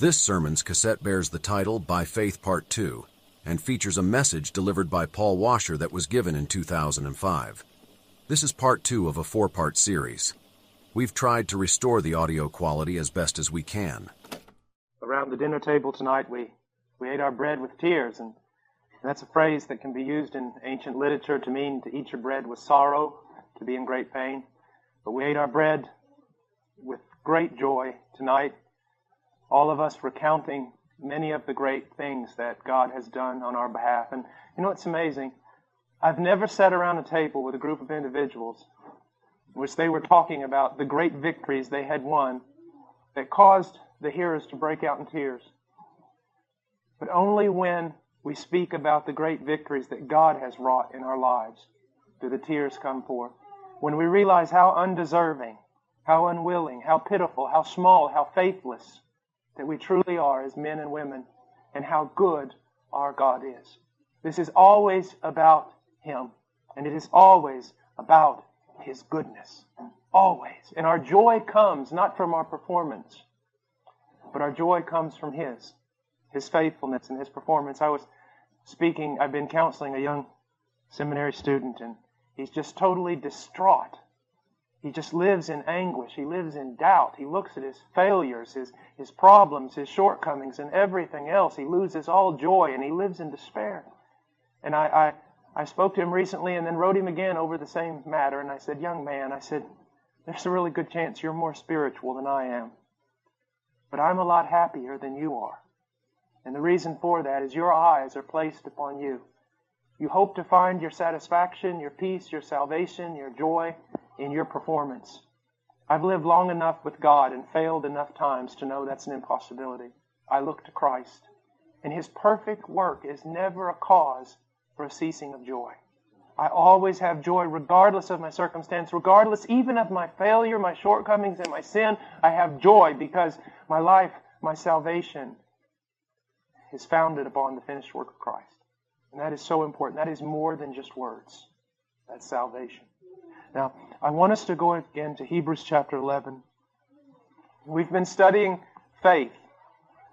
This sermon's cassette bears the title By Faith Part 2 and features a message delivered by Paul Washer that was given in 2005. This is part 2 of a 4-part series. We've tried to restore the audio quality as best as we can. Around the dinner table tonight, we ate our bread with tears, and that's a phrase that can be used in ancient literature to mean to eat your bread with sorrow, to be in great pain. But we ate our bread with great joy tonight, all of us recounting many of the great things that God has done on our behalf. And you know what's amazing? I've never sat around a table with a group of individuals in which they were talking about the great victories they had won that caused the hearers to break out in tears. But only when we speak about the great victories that God has wrought in our lives do the tears come forth. When we realize how undeserving, how unwilling, how pitiful, how small, how faithless that we truly are as men and women, and how good our God is. This is always about Him, and it is always about His goodness. Always. And our joy comes not from our performance, but our joy comes from His faithfulness and His performance. I've been counseling a young seminary student, and he's just totally distraught. He just lives in anguish. He lives in doubt. He looks at his failures, his problems, his shortcomings, and everything else. He loses all joy, and he lives in despair. And I spoke to him recently and then wrote him again over the same matter. And I said, young man, there's a really good chance you're more spiritual than I am. But I'm a lot happier than you are. And the reason for that is your eyes are placed upon you. You hope to find your satisfaction, your peace, your salvation, your joy in your performance. I've lived long enough with God and failed enough times to know that's an impossibility. I look to Christ, and His perfect work is never a cause for a ceasing of joy. I always have joy regardless of my circumstance, regardless even of my failure, my shortcomings, and my sin. I have joy because my life, my salvation is founded upon the finished work of Christ. And that is so important. That is more than just words. That's salvation. Now, I want us to go again to Hebrews chapter 11. We've been studying faith,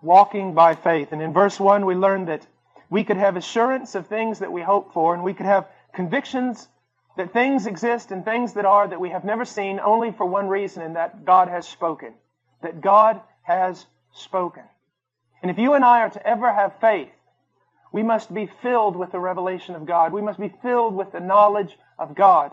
walking by faith. And in verse 1, we learned that we could have assurance of things that we hope for, and we could have convictions that things exist and things that are that we have never seen, only for one reason, and that God has spoken. That God has spoken. And if you and I are to ever have faith, we must be filled with the revelation of God. We must be filled with the knowledge of God.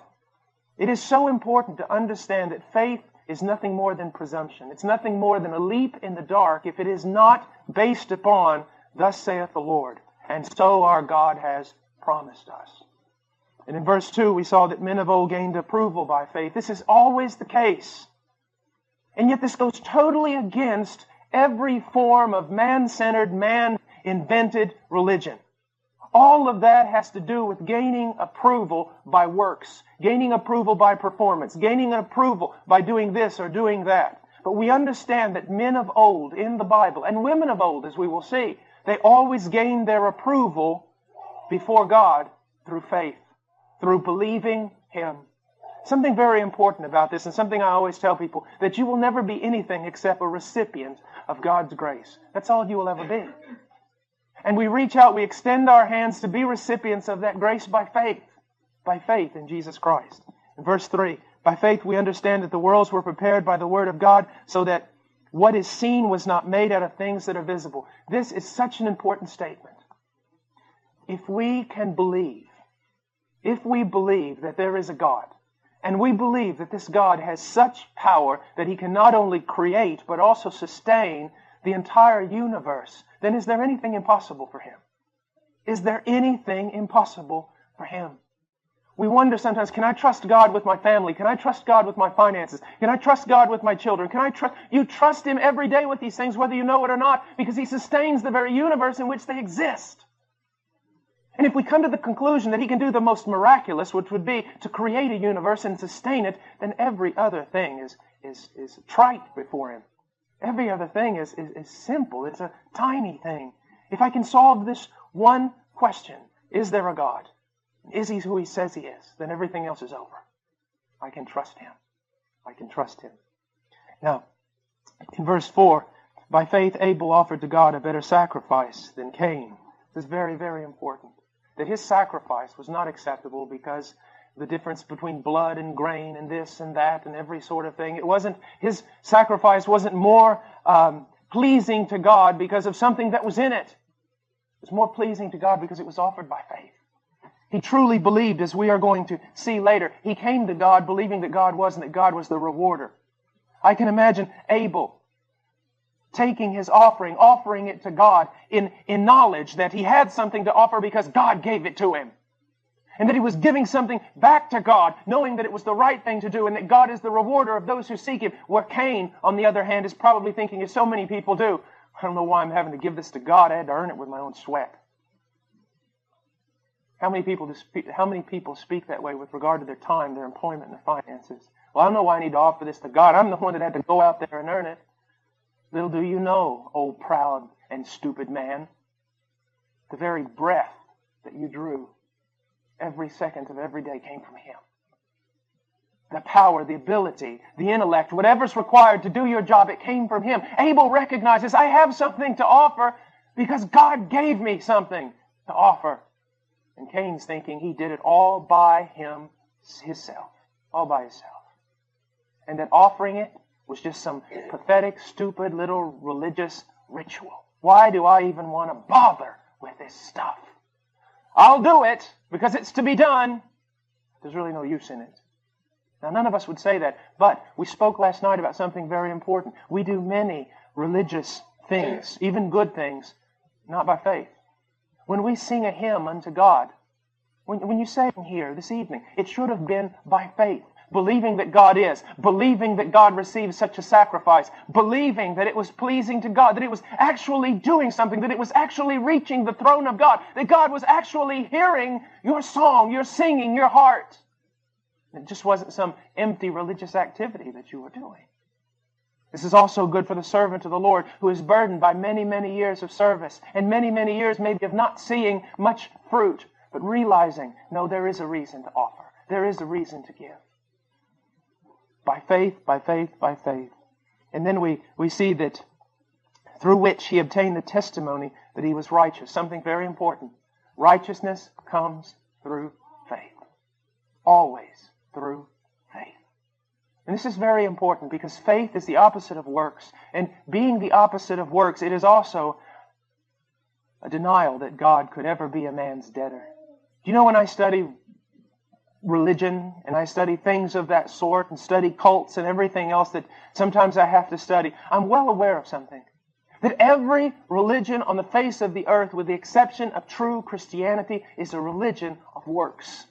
It is so important to understand that faith is nothing more than presumption. It's nothing more than a leap in the dark if it is not based upon, thus saith the Lord. And so our God has promised us. And in verse 2, we saw that men of old gained approval by faith. This is always the case. And yet this goes totally against every form of man-centered, man-invented religion. All of that has to do with gaining approval by works, gaining approval by performance, gaining approval by doing this or doing that. But we understand that men of old in the Bible, and women of old, as we will see, they always gained their approval before God through faith, through believing Him. Something very important about this, and something I always tell people, that you will never be anything except a recipient of God's grace. That's all you will ever be. And we reach out, we extend our hands to be recipients of that grace by faith in Jesus Christ. In verse 3, by faith we understand that the worlds were prepared by the Word of God, so that what is seen was not made out of things that are visible. This is such an important statement. If we can believe, if we believe that there is a God, and we believe that this God has such power that He can not only create, but also sustain the entire universe, then is there anything impossible for Him? Is there anything impossible for Him? We wonder sometimes, can I trust God with my family? Can I trust God with my finances? Can I trust God with my children? You trust Him every day with these things, whether you know it or not, because He sustains the very universe in which they exist. And if we come to the conclusion that He can do the most miraculous, which would be to create a universe and sustain it, then every other thing is trite before Him. Every other thing is simple. It's a tiny thing. If I can solve this one question, is there a God? Is He who He says He is? Then everything else is over. I can trust Him. I can trust Him. Now, in verse 4, By faith, Abel offered to God a better sacrifice than Cain. This is very, very important. That his sacrifice was not acceptable because the difference between blood and grain and this and that and every sort of thing. His sacrifice wasn't more pleasing to God because of something that was in it. It was more pleasing to God because it was offered by faith. He truly believed, as we are going to see later. He came to God believing that God was and that God was the rewarder. I can imagine Abel taking his offering it to God in knowledge that he had something to offer because God gave it to him. And that he was giving something back to God, knowing that it was the right thing to do and that God is the rewarder of those who seek Him. Where Cain, on the other hand, is probably thinking, as so many people do, I don't know why I'm having to give this to God. I had to earn it with my own sweat. How many people speak that way with regard to their time, their employment, and their finances? Well, I don't know why I need to offer this to God. I'm the one that had to go out there and earn it. Little do you know, old proud and stupid man, the very breath that you drew every second of every day came from Him. The power, the ability, the intellect, whatever's required to do your job, it came from Him. Abel recognizes, I have something to offer because God gave me something to offer. And Cain's thinking he did it all by himself. All by himself. And that offering it was just some pathetic, stupid little religious ritual. Why do I even want to bother with this stuff? I'll do it because it's to be done. There's really no use in it. Now, none of us would say that, but we spoke last night about something very important. We do many religious things, even good things, not by faith. When we sing a hymn unto God, when you say here this evening, it should have been by faith. Believing that God is, believing that God receives such a sacrifice, believing that it was pleasing to God, that it was actually doing something, that it was actually reaching the throne of God, that God was actually hearing your song, your singing, your heart. It just wasn't some empty religious activity that you were doing. This is also good for the servant of the Lord who is burdened by many, many years of service and many, many years maybe of not seeing much fruit, but realizing, no, there is a reason to offer. There is a reason to give. By faith, by faith, by faith. And then we see that through which he obtained the testimony that he was righteous. Something very important. Righteousness comes through faith. Always through faith. And this is very important because faith is the opposite of works. And being the opposite of works, it is also a denial that God could ever be a man's debtor. Do you know when I study religion and I study things of that sort and study cults and everything else that sometimes I have to study, I'm well aware of something. That every religion on the face of the earth, with the exception of true Christianity, is a religion of works.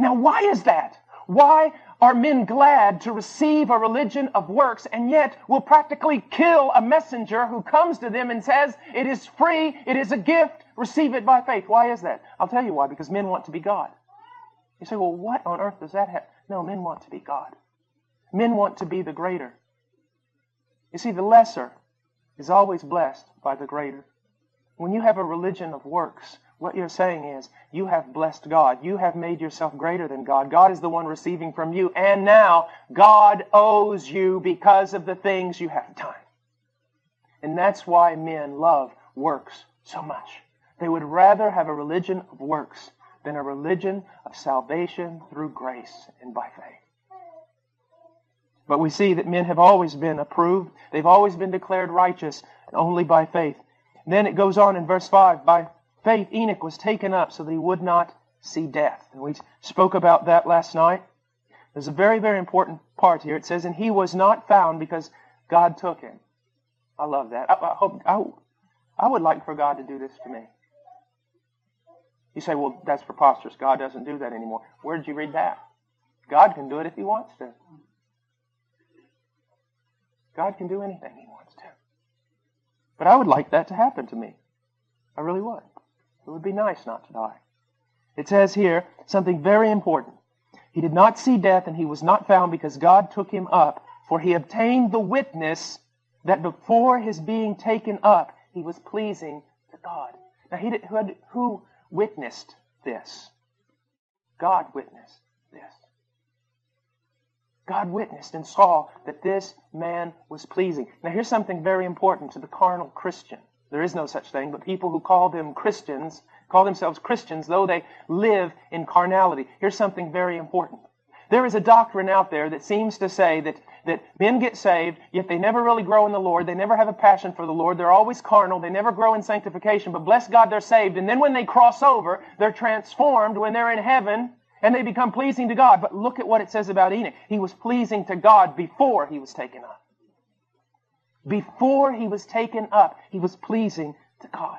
Now, why is that? Why are men glad to receive a religion of works and yet will practically kill a messenger who comes to them and says, it is free, it is a gift, receive it by faith? Why is that? I'll tell you why, because men want to be God. You say, well, what on earth does that have? No, men want to be God. Men want to be the greater. You see, the lesser is always blessed by the greater. When you have a religion of works, what you're saying is, you have blessed God. You have made yourself greater than God. God is the one receiving from you. And now, God owes you because of the things you have done. And that's why men love works so much. They would rather have a religion of works than a religion of salvation through grace and by faith. But we see that men have always been approved. They've always been declared righteous only by faith. And then it goes on in verse 5, by faith Enoch was taken up so that he would not see death. And we spoke about that last night. There's a very, very important part here. It says, and he was not found because God took him. I love that. I would like for God to do this to me. You say, well, that's preposterous. God doesn't do that anymore. Where did you read that? God can do it if He wants to. God can do anything He wants to. But I would like that to happen to me. I really would. It would be nice not to die. It says here something very important. He did not see death and he was not found because God took him up, for he obtained the witness that before his being taken up, he was pleasing to God. Now, who witnessed this? God witnessed this. God witnessed and saw that this man was pleasing. Now here's something very important to the carnal Christian. There is no such thing, but people who call themselves Christians, though they live in carnality. Here's something very important. There is a doctrine out there that seems to say that men get saved, yet they never really grow in the Lord. They never have a passion for the Lord. They're always carnal. They never grow in sanctification. But bless God, they're saved. And then when they cross over, they're transformed when they're in heaven, and they become pleasing to God. But look at what it says about Enoch. He was pleasing to God before he was taken up. Before he was taken up, he was pleasing to God.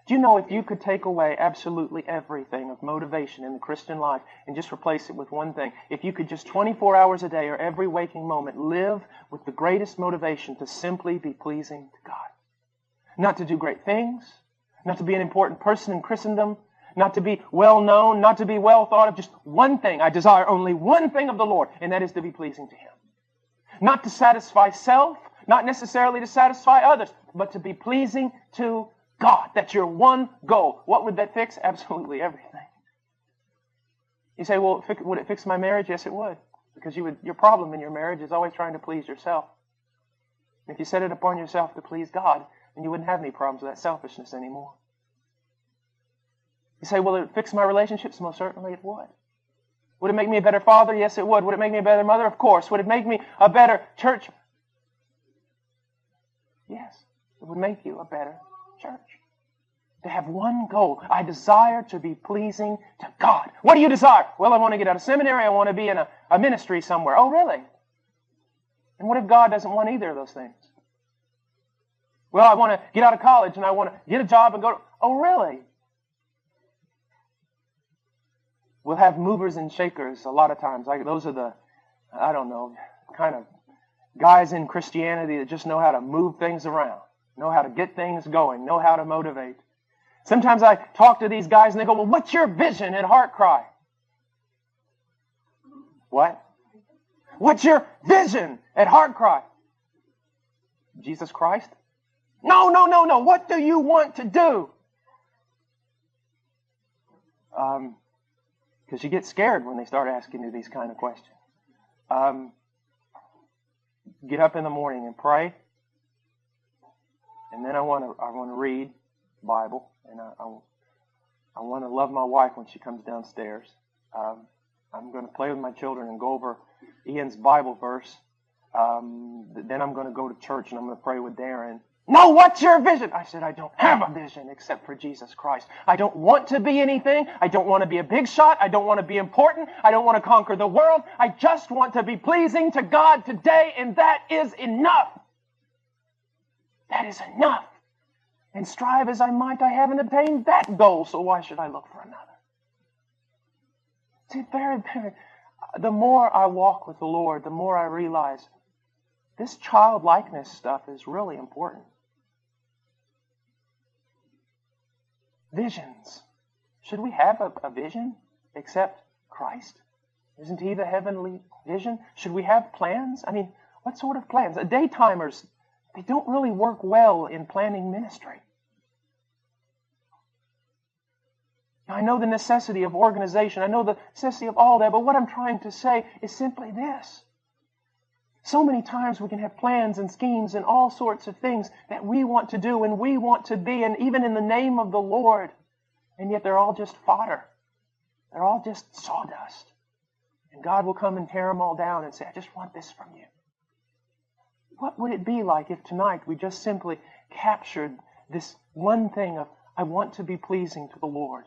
Do you know if you could take away absolutely everything of motivation in the Christian life and just replace it with one thing, if you could just 24 hours a day or every waking moment live with the greatest motivation to simply be pleasing to God. Not to do great things, not to be an important person in Christendom, not to be well known, not to be well thought of, just one thing. I desire only one thing of the Lord, and that is to be pleasing to Him. Not to satisfy self, not necessarily to satisfy others, but to be pleasing to God. That's your one goal. What would that fix? Absolutely everything. You say, well, would it fix my marriage? Yes, it would. Because your problem in your marriage is always trying to please yourself. If you set it upon yourself to please God, then you wouldn't have any problems with that selfishness anymore. You say, will it fix my relationships? Most certainly it would. Would it make me a better father? Yes, it would. Would it make me a better mother? Of course. Would it make me a better church? Yes, it would make you a better church. To have one goal. I desire to be pleasing to God. What do you desire? Well, I want to get out of seminary. I want to be in a ministry somewhere. Oh, really? And what if God doesn't want either of those things? Well, I want to get out of college and I want to get a job and go to... Oh, really? We'll have movers and shakers a lot of times. Those are the, I don't know, kind of guys in Christianity that just know how to move things around, know how to get things going, know how to motivate. Sometimes I talk to these guys and they go, well, what's your vision at Heart Cry? What? What's your vision at Heart Cry? Jesus Christ? No. What do you want to do? Because you get scared when they start asking you these kind of questions. Get up in the morning and pray. And then I want to read the Bible. And I want to love my wife when she comes downstairs. I'm going to play with my children and go over Ian's Bible verse. Then I'm going to go to church and I'm going to pray with Darren. No, what's your vision? I said, I don't have a vision except for Jesus Christ. I don't want to be anything. I don't want to be a big shot. I don't want to be important. I don't want to conquer the world. I just want to be pleasing to God today, and that is enough. That is enough. And strive as I might, I haven't attained that goal, so why should I look for another? See, the more I walk with the Lord, the more I realize this childlikeness stuff is really important. Visions. Should we have a vision except Christ? Isn't He the heavenly vision? Should we have plans? I mean, what sort of plans? Daytimers, they don't really work well in planning ministry. I know the necessity of organization. I know the necessity of all that, but what I'm trying to say is simply this. So many times we can have plans and schemes and all sorts of things that we want to do and we want to be, and even in the name of the Lord, and yet they're all just fodder. They're all just sawdust. And God will come and tear them all down and say, I just want this from you. What would it be like if tonight we just simply captured this one thing of, I want to be pleasing to the Lord?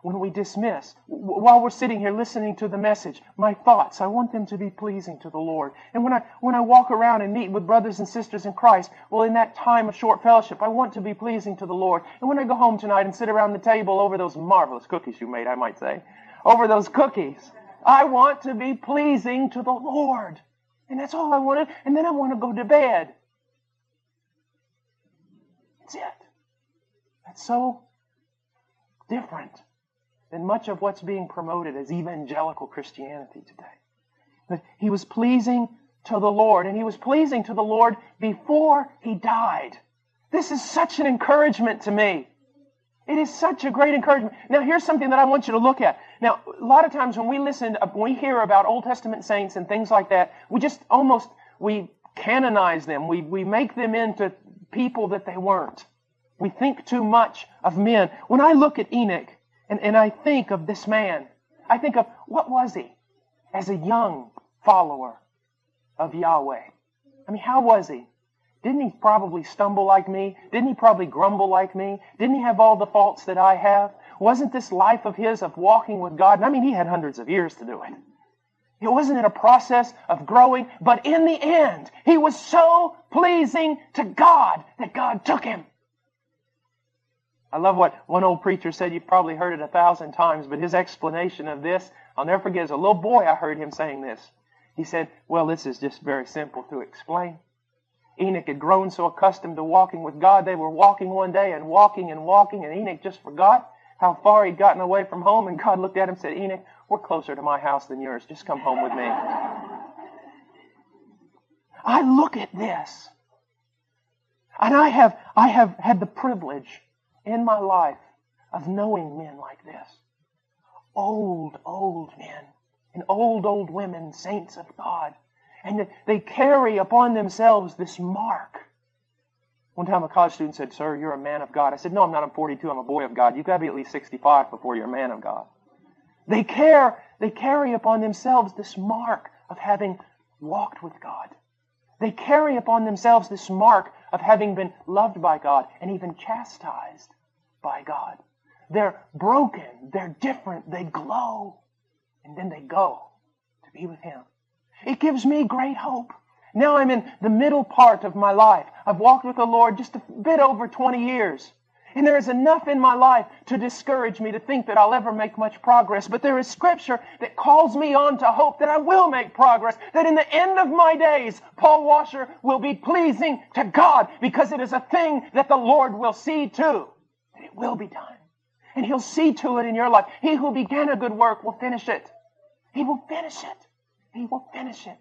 When we dismiss, while we're sitting here listening to the message, my thoughts, I want them to be pleasing to the Lord. And when I walk around and meet with brothers and sisters in Christ, well, in that time of short fellowship, I want to be pleasing to the Lord. And when I go home tonight and sit around the table over those marvelous cookies you made, I might say, over those cookies, I want to be pleasing to the Lord. And that's all I wanted. And then I want to go to bed. That's it. That's so different than much of what's being promoted as evangelical Christianity today. But he was pleasing to the Lord, and he was pleasing to the Lord before he died. This is such an encouragement to me. It is such a great encouragement. Now here's something that I want you to look at. Now, a lot of times when we hear about Old Testament saints and things like that, we canonize them. We make them into people that they weren't. We think too much of men. When I look at Enoch and I think of this man, I think of what was he as a young follower of Yahweh? I mean, how was he? Didn't he probably stumble like me? Didn't he probably grumble like me? Didn't he have all the faults that I have? Wasn't this life of his of walking with God? And I mean, he had hundreds of years to do it. It wasn't a process of growing, but in the end, he was so pleasing to God that God took him. I love what one old preacher said. You've probably heard it 1,000 times, but his explanation of this, I'll never forget. As a little boy, I heard him saying this. He said, well, this is just very simple to explain. Enoch had grown so accustomed to walking with God, they were walking one day and walking, and Enoch just forgot how far he'd gotten away from home, and God looked at him and said, Enoch, we're closer to my house than yours. Just come home with me. I look at this, and I have had the privilege in my life of knowing men like this. Old men and old women, saints of God. And they carry upon themselves this mark. One time a college student said, sir, you're a man of God. I said, no, I'm not. I'm 42. I'm a boy of God. You've got to be at least 65 before you're a man of God. They carry upon themselves this mark of having walked with God. They carry upon themselves this mark of having been loved by God and even chastised by God. They're broken. They're different. They glow. And then they go to be with Him. It gives me great hope. Now I'm in the middle part of my life. I've walked with the Lord just a bit over 20 years. And there is enough in my life to discourage me to think that I'll ever make much progress. But there is Scripture that calls me on to hope that I will make progress. That in the end of my days, Paul Washer will be pleasing to God, because it is a thing that the Lord will see to. And it will be done. And He'll see to it in your life. He who began a good work will finish it. He will finish it. He will finish it.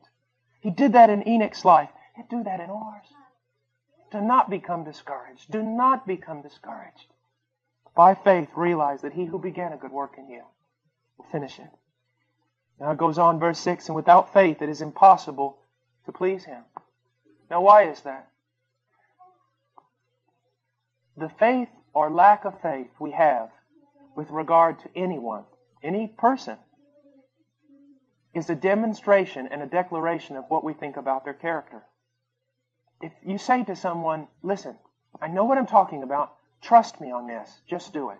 He did that in Enoch's life. He'll do that in ours. Do not become discouraged. Do not become discouraged. By faith, realize that He who began a good work in you will finish it. Now it goes on, verse 6, and without faith it is impossible to please Him. Now why is that? The faith or lack of faith we have with regard to anyone, any person, is a demonstration and a declaration of what we think about their character. If you say to someone, listen, I know what I'm talking about, trust me on this, just do it.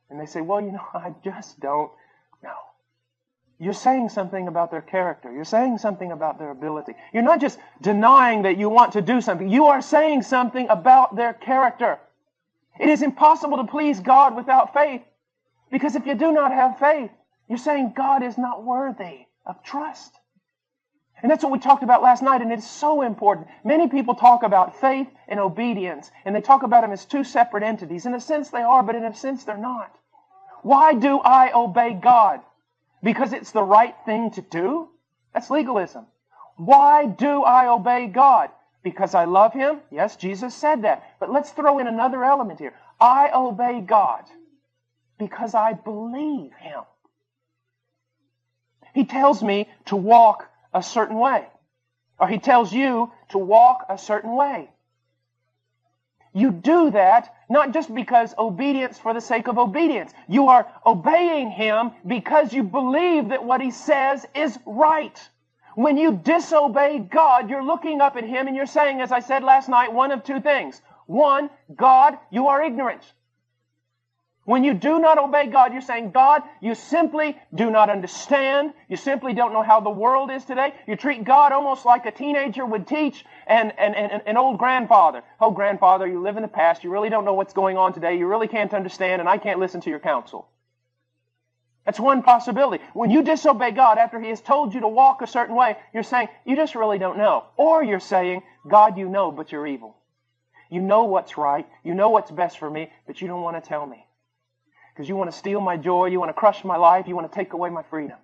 And they say, well, I just don't know. You're saying something about their character. You're saying something about their ability. You're not just denying that you want to do something. You are saying something about their character. It is impossible to please God without faith, because if you do not have faith, you're saying God is not worthy of trust. And that's what we talked about last night, and it's so important. Many people talk about faith and obedience, and they talk about them as two separate entities. In a sense they are, but in a sense they're not. Why do I obey God? Because it's the right thing to do? That's legalism. Why do I obey God? Because I love Him? Yes, Jesus said that. But let's throw in another element here. I obey God because I believe Him. He tells me to walk a certain way. Or He tells you to walk a certain way. You do that not just because obedience for the sake of obedience. You are obeying Him because you believe that what He says is right. When you disobey God, you're looking up at Him and you're saying, as I said last night, one of two things. One, God, you are ignorant. When you do not obey God, you're saying, God, you simply do not understand. You simply don't know how the world is today. You treat God almost like a teenager would teach an old grandfather. Oh, grandfather, you live in the past. You really don't know what's going on today. You really can't understand, and I can't listen to your counsel. That's one possibility. When you disobey God after He has told you to walk a certain way, you're saying, you just really don't know. Or you're saying, God, you know, but you're evil. You know what's right. You know what's best for me, but you don't want to tell me. Because you want to steal my joy, you want to crush my life, you want to take away my freedom.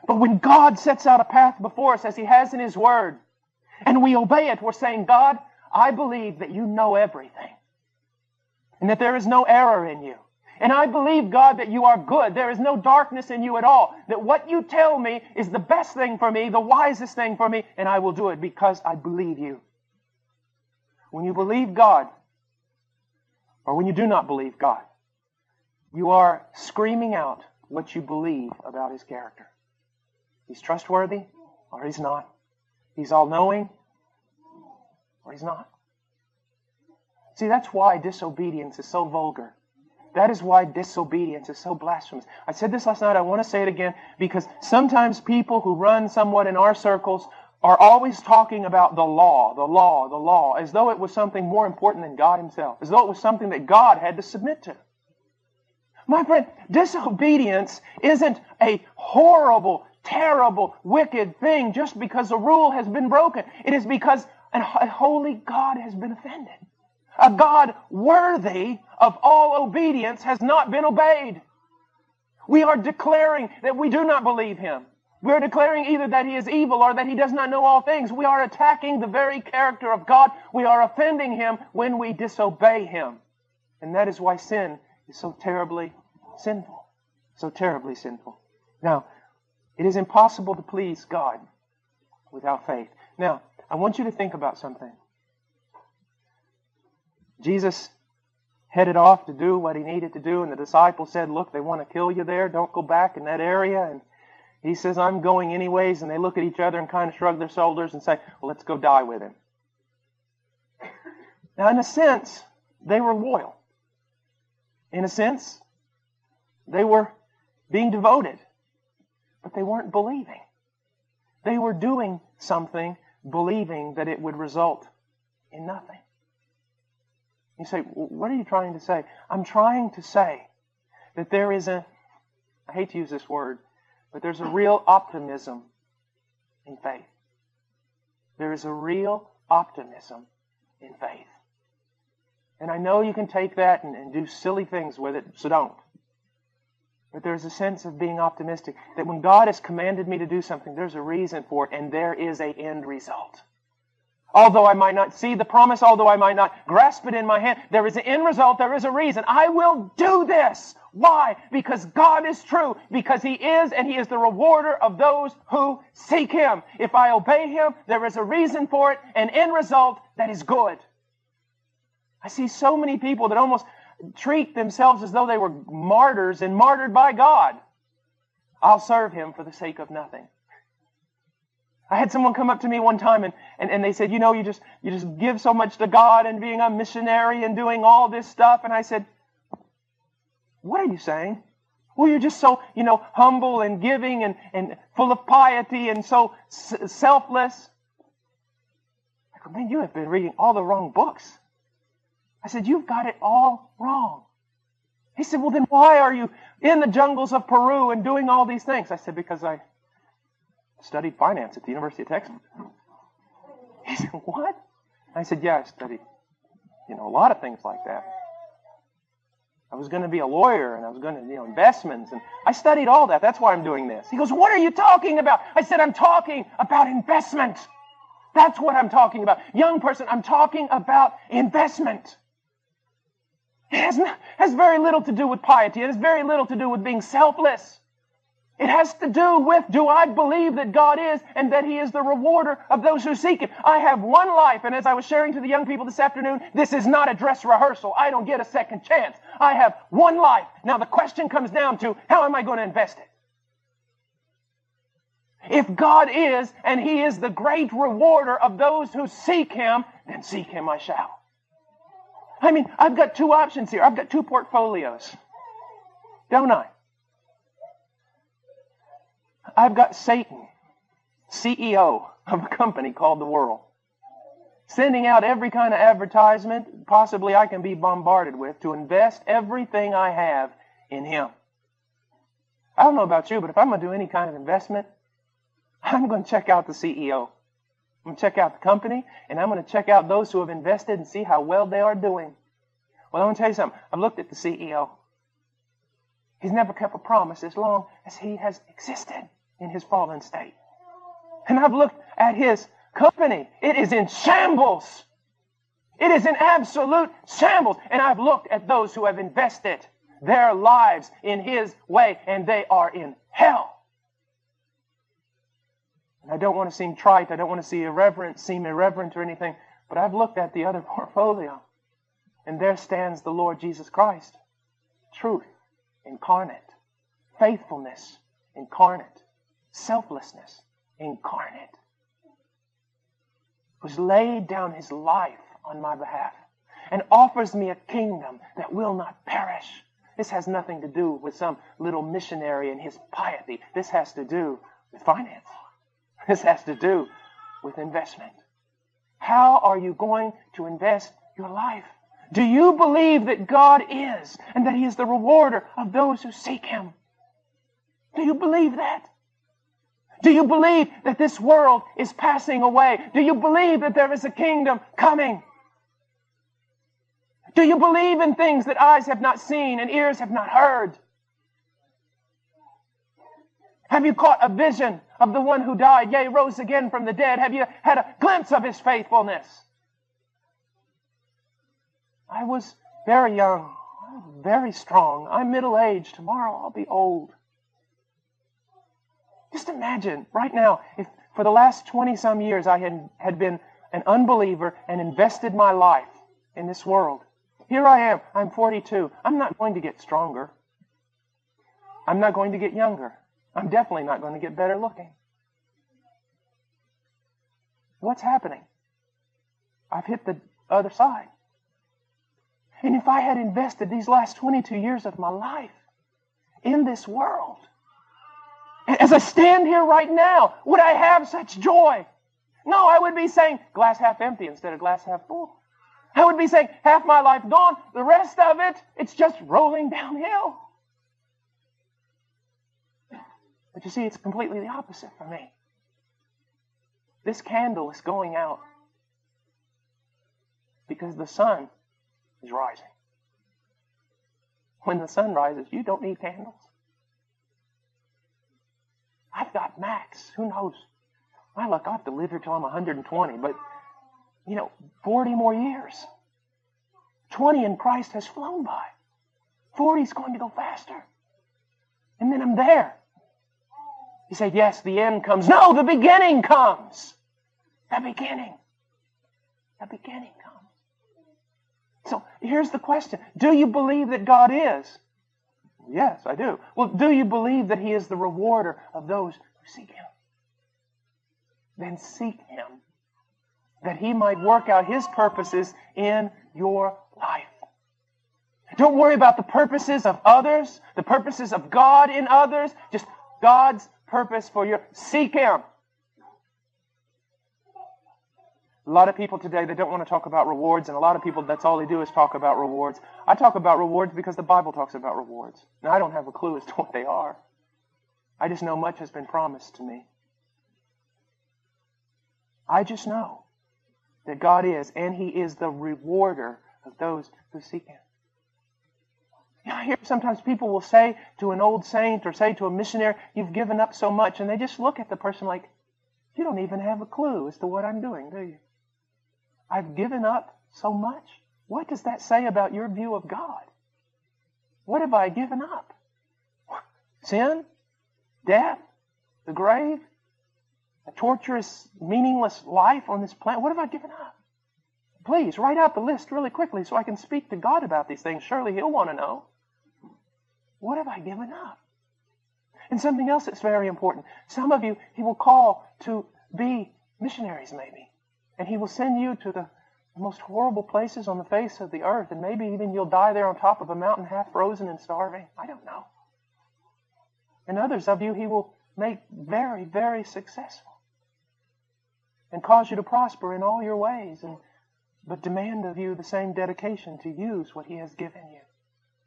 But when God sets out a path before us, as He has in His Word, and we obey it, we're saying, God, I believe that you know everything. And that there is no error in you. And I believe, God, that you are good. There is no darkness in you at all. That what you tell me is the best thing for me, the wisest thing for me, and I will do it because I believe you. When you believe God, or when you do not believe God, you are screaming out what you believe about His character. He's trustworthy, or He's not. He's all-knowing, or He's not. See, that's why disobedience is so vulgar. That is why disobedience is so blasphemous. I said this last night, I want to say it again, because sometimes people who run somewhat in our circles are always talking about the law, as though it was something more important than God Himself, as though it was something that God had to submit to. My friend, disobedience isn't a horrible, terrible, wicked thing just because a rule has been broken. It is because a holy God has been offended. A God worthy of all obedience has not been obeyed. We are declaring that we do not believe Him. We are declaring either that He is evil or that He does not know all things. We are attacking the very character of God. We are offending Him when we disobey Him. And that is why sin is so terribly sinful. So terribly sinful. Now, it is impossible to please God without faith. Now, I want you to think about something. Jesus headed off to do what He needed to do, and the disciples said, look, they want to kill you there. Don't go back in that area. And He says, I'm going anyways. And they look at each other and kind of shrug their shoulders and say, well, let's go die with Him. Now, in a sense, they were loyal. In a sense, they were being devoted. But they weren't believing. They were doing something, believing that it would result in nothing. You say, what are you trying to say? I'm trying to say that there is I hate to use this word, but there's a real optimism in faith. There is a real optimism in faith. And I know you can take that and do silly things with it, so don't. But there's a sense of being optimistic, that when God has commanded me to do something, there's a reason for it, and there is an end result. Although I might not see the promise, although I might not grasp it in my hand, there is an end result, there is a reason. I will do this. Why? Because God is true. Because He is, and He is the rewarder of those who seek Him. If I obey Him, there is a reason for it, an end result that is good. I see so many people that almost treat themselves as though they were martyrs and martyred by God. I'll serve Him for the sake of nothing. I had someone come up to me one time and they said, you just give so much to God and being a missionary and doing all this stuff. And I said, what are you saying? Well, you're just so, humble and giving and full of piety and so selfless. I go, man, you have been reading all the wrong books. I said, you've got it all wrong. He said, well, then why are you in the jungles of Peru and doing all these things? I said, because I studied finance at the University of Texas. He said, what? I said, yeah, I studied, a lot of things like that. I was going to be a lawyer, and I was going to, investments, and I studied all that. That's why I'm doing this. He goes, what are you talking about? I said, I'm talking about investment. That's what I'm talking about. Young person, I'm talking about investment. It has very little to do with piety. It has very little to do with being selfless. It has to do with, do I believe that God is and that He is the rewarder of those who seek Him? I have one life, and as I was sharing to the young people this afternoon, this is not a dress rehearsal. I don't get a second chance. I have one life. Now the question comes down to, how am I going to invest it? If God is, and He is the great rewarder of those who seek Him, then seek Him I shall. I've got two options here. I've got two portfolios. Don't I? I've got Satan, CEO of a company called the world, sending out every kind of advertisement possibly I can be bombarded with to invest everything I have in him. I don't know about you, but if I'm going to do any kind of investment, I'm going to check out the CEO. I'm going to check out the company, and I'm going to check out those who have invested and see how well they are doing. Well, I'm going to tell you something. I've looked at the CEO. He's never kept a promise as long as he has existed in his fallen state. And I've looked at his company. It is in shambles. It is in absolute shambles. And I've looked at those who have invested their lives in His way, and they are in hell. And I don't want to seem trite. I don't want to seem irreverent or anything. But I've looked at the other portfolio, and there stands the Lord Jesus Christ. Truth incarnate. Faithfulness incarnate. Selflessness incarnate. Who's laid down His life on my behalf and offers me a kingdom that will not perish. This has nothing to do with some little missionary and his piety. This has to do with finance. This has to do with investment. How are you going to invest your life? Do you believe that God is and that He is the rewarder of those who seek Him? Do you believe that? Do you believe that this world is passing away? Do you believe that there is a kingdom coming? Do you believe in things that eyes have not seen and ears have not heard? Have you caught a vision of the one who died, yea, rose again from the dead? Have you had a glimpse of His faithfulness? I was very young, very strong. I'm middle-aged. Tomorrow I'll be old. Just imagine right now, if for the last 20-some years I had been an unbeliever and invested my life in this world. Here I am. I'm 42. I'm not going to get stronger. I'm not going to get younger. I'm definitely not going to get better looking. What's happening? I've hit the other side. And if I had invested these last 22 years of my life in this world, as I stand here right now, would I have such joy? No, I would be saying glass half empty instead of glass half full. I would be saying half my life gone, the rest of it, it's just rolling downhill. But you see, it's completely the opposite for me. This candle is going out because the sun is rising. When the sun rises, you don't need candles. I've got max. Who knows? My luck, I'll have to live here till I'm 120. But, 40 more years. 20 in Christ has flown by. 40 is going to go faster. And then I'm there. You say, yes, the end comes. No, the beginning comes. The beginning. The beginning comes. So here's the question. Do you believe that God is? Yes, I do. Well, do you believe that He is the rewarder of those who seek Him? Then seek Him, that He might work out His purposes in your life. Don't worry about the purposes of others, the purposes of God in others, just God's purpose for you. Seek Him. A lot of people today, they don't want to talk about rewards, and a lot of people, that's all they do is talk about rewards. I talk about rewards because the Bible talks about rewards. Now, I don't have a clue as to what they are. I just know much has been promised to me. I just know that God is, and He is the rewarder of those who seek Him. I hear sometimes people will say to an old saint or say to a missionary, you've given up so much, and they just look at the person like, you don't even have a clue as to what I'm doing, do you? I've given up so much. What does that say about your view of God? What have I given up? Sin? Death? The grave? A torturous, meaningless life on this planet? What have I given up? Please, write out the list really quickly so I can speak to God about these things. Surely He'll want to know. What have I given up? And something else that's very important. Some of you, He will call to be missionaries maybe. And He will send you to the most horrible places on the face of the earth. And maybe even you'll die there on top of a mountain half frozen and starving. I don't know. And others of you He will make very, very successful. And cause you to prosper in all your ways. But demand of you the same dedication to use what He has given you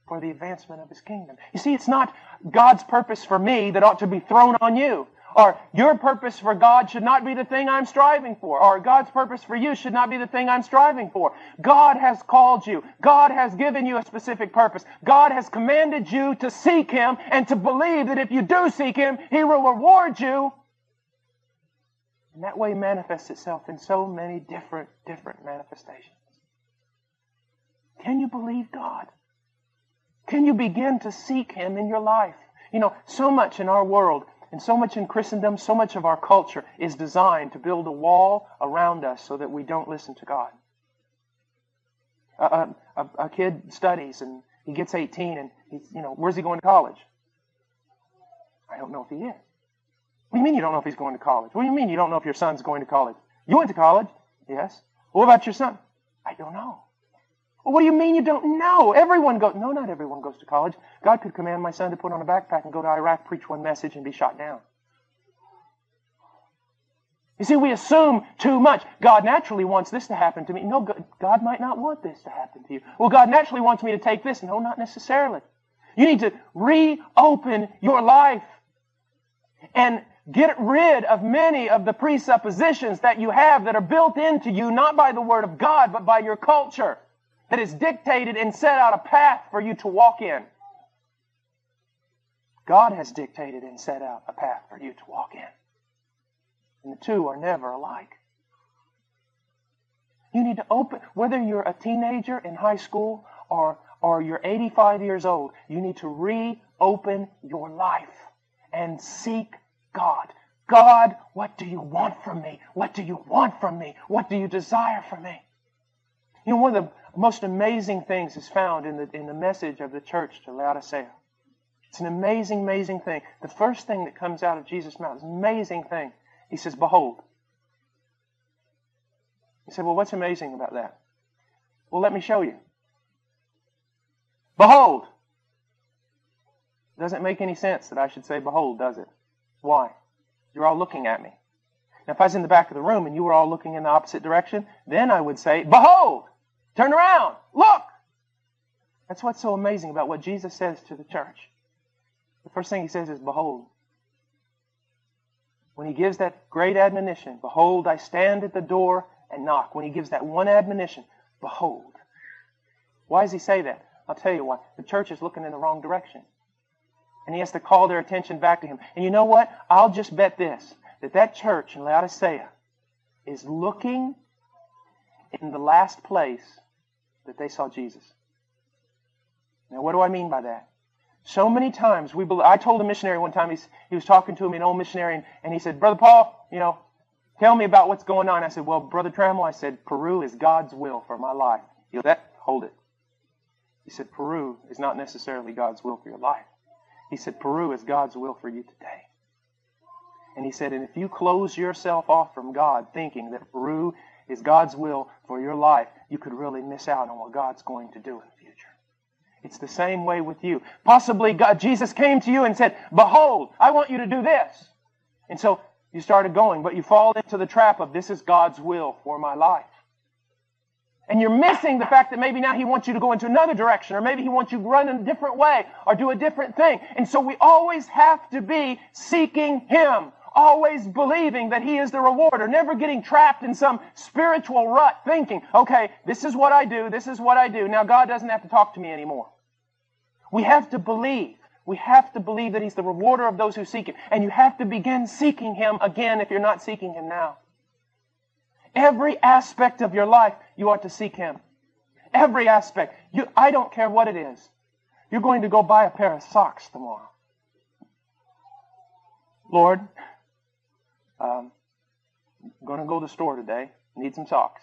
for the advancement of His kingdom. You see, it's not God's purpose for me that ought to be thrown on you. Or your purpose for God should not be the thing I'm striving for. Or God's purpose for you should not be the thing I'm striving for. God has called you. God has given you a specific purpose. God has commanded you to seek Him and to believe that if you do seek Him, He will reward you. And that way manifests itself in so many different manifestations. Can you believe God? Can you begin to seek Him in your life? You know, so much in our world and so much in Christendom, so much of our culture is designed to build a wall around us so that we don't listen to God. A kid studies and he gets 18 and he's, where's he going to college? I don't know if he is. What do you mean you don't know if he's going to college? What do you mean you don't know if your son's going to college? You went to college? Yes. What about your son? I don't know. Well, what do you mean you don't know? Everyone goes. No, not everyone goes to college. God could command my son to put on a backpack and go to Iraq, preach one message, and be shot down. You see, we assume too much. God naturally wants this to happen to me. No, God might not want this to happen to you. Well, God naturally wants me to take this. No, not necessarily. You need to reopen your life and get rid of many of the presuppositions that you have that are built into you, not by the Word of God, but by your culture, that is dictated and set out a path for you to walk in. God has dictated and set out a path for you to walk in. And the two are never alike. You need to open, whether you're a teenager in high school or you're 85 years old, you need to reopen your life and seek God. God, what do you want from me? What do you want from me? What do you desire from me? You know, one of the most amazing things is found in the message of the church to Laodicea. It's an amazing, amazing thing. The first thing that comes out of Jesus' mouth is an amazing thing. He says, behold. He said, well, what's amazing about that? Well, let me show you. Behold. It doesn't make any sense that I should say behold, does it? Why? You're all looking at me. Now, if I was in the back of the room and you were all looking in the opposite direction, then I would say, behold, turn around, look. That's what's so amazing about what Jesus says to the church. The first thing He says is, behold. When He gives that great admonition, behold, I stand at the door and knock. When He gives that one admonition, behold. Why does He say that? I'll tell you why. The church is looking in the wrong direction. And He has to call their attention back to Him. And you know what? I'll just bet this, that church in Laodicea is looking in the last place that they saw Jesus. Now, what do I mean by that? So many times I told a missionary one time, he was talking to me, an old missionary, and he said, Brother Paul, tell me about what's going on. I said, well, Brother Trammell, I said, Peru is God's will for my life. You know that? Hold it. He said, Peru is not necessarily God's will for your life. He said, Peru is God's will for you today. And he said, and if you close yourself off from God thinking that Peru is God's will for your life, you could really miss out on what God's going to do in the future. It's the same way with you. Possibly Jesus came to you and said, behold, I want you to do this. And so you started going, but you fall into the trap of this is God's will for my life. And you're missing the fact that maybe now He wants you to go into another direction, or maybe He wants you to run in a different way or do a different thing. And so we always have to be seeking Him, always believing that He is the rewarder, never getting trapped in some spiritual rut thinking, okay, this is what I do, this is what I do. Now God doesn't have to talk to me anymore. We have to believe. We have to believe that He's the rewarder of those who seek Him. And you have to begin seeking Him again if you're not seeking Him now. Every aspect of your life, you ought to seek Him. Every aspect. I don't care what it is. You're going to go buy a pair of socks tomorrow. Lord, I'm going to go to the store today. Need some socks.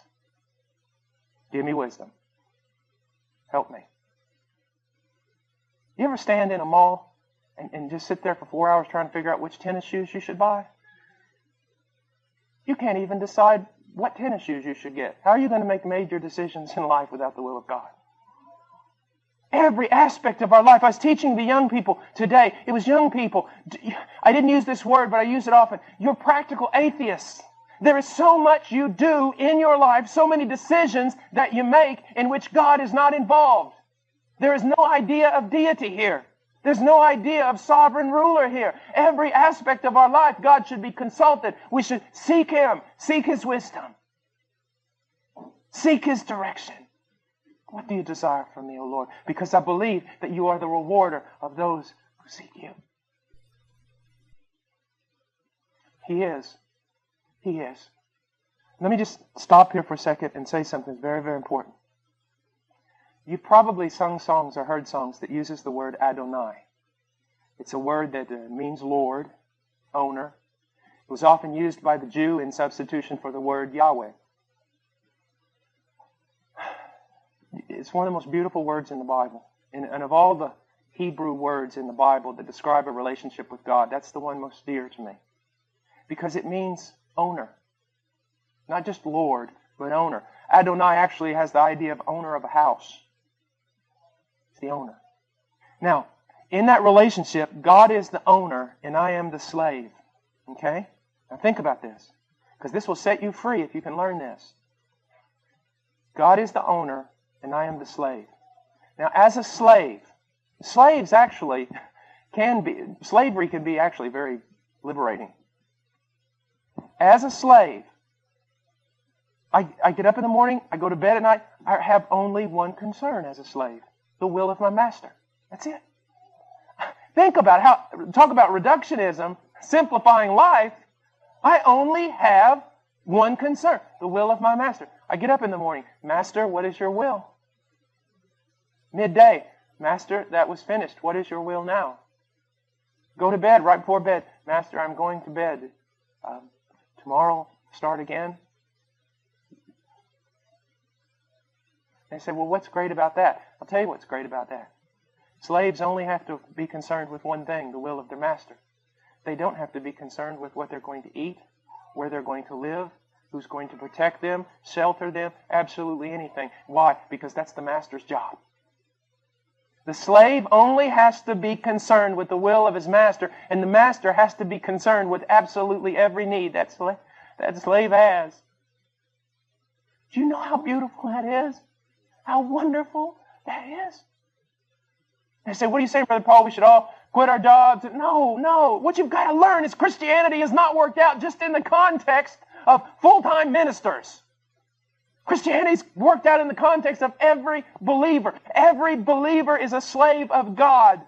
Give me wisdom. Help me. You ever stand in a mall and just sit there for 4 hours trying to figure out which tennis shoes you should buy? You can't even decide what tennis shoes you should get. How are you going to make major decisions in life without the will of God? Every aspect of our life. I was teaching the young people today. It was young people. I didn't use this word, but I use it often. You're practical atheists. There is so much you do in your life, so many decisions that you make in which God is not involved. There is no idea of deity here. There's no idea of sovereign ruler here. Every aspect of our life, God should be consulted. We should seek Him, seek His wisdom, seek His direction. What do you desire from me, O Lord? Because I believe that you are the rewarder of those who seek you. He is. He is. Let me just stop here for a second and say something very, very important. You've probably sung songs or heard songs that uses the word Adonai. It's a word that means Lord, owner. It was often used by the Jew in substitution for the word Yahweh. It's one of the most beautiful words in the Bible. And of all the Hebrew words in the Bible that describe a relationship with God, that's the one most dear to me. Because it means owner. Not just Lord, but owner. Adonai actually has the idea of owner of a house. It's the owner. Now, in that relationship, God is the owner and I am the slave. Okay? Now think about this. Because this will set you free if you can learn this. God is the owner and I am the slave. Now, as a slave, slaves actually slavery can be actually very liberating. As a slave, I get up in the morning, I go to bed at night, I have only one concern as a slave, the will of my master. That's it. Think about talk about reductionism, simplifying life. I only have one concern, the will of my master. I get up in the morning, Master, what is your will? Midday, Master, that was finished. What is your will now? Go to bed, right before bed. Master, I'm going to bed. Tomorrow, start again. They say, well, what's great about that? I'll tell you what's great about that. Slaves only have to be concerned with one thing, the will of their master. They don't have to be concerned with what they're going to eat, where they're going to live, who's going to protect them, shelter them, absolutely anything. Why? Because that's the master's job. The slave only has to be concerned with the will of his master, and the master has to be concerned with absolutely every need that slave has. Do you know how beautiful that is? How wonderful that is? They say, what are you saying, Brother Paul? We should all quit our jobs? No. What you've got to learn is Christianity is not worked out just in the context of full-time ministers. Christianity's worked out in the context of every believer. Every believer is a slave of God.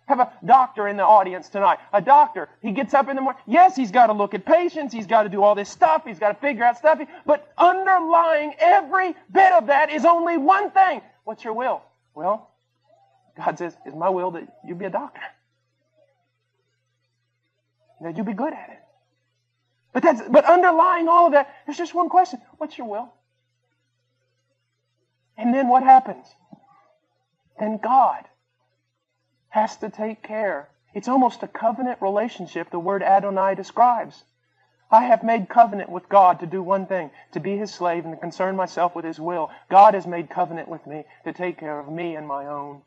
I have a doctor in the audience tonight. A doctor, he gets up in the morning. Yes, he's got to look at patients. He's got to do all this stuff. He's got to figure out stuff. But underlying every bit of that is only one thing. What's your will? Well, God says, it's my will that you be a doctor. That you be good at it. But underlying all of that, there's just one question. What's your will? And then what happens? Then God has to take care. It's almost a covenant relationship the word Adonai describes. I have made covenant with God to do one thing, to be His slave and to concern myself with His will. God has made covenant with me to take care of me and my own.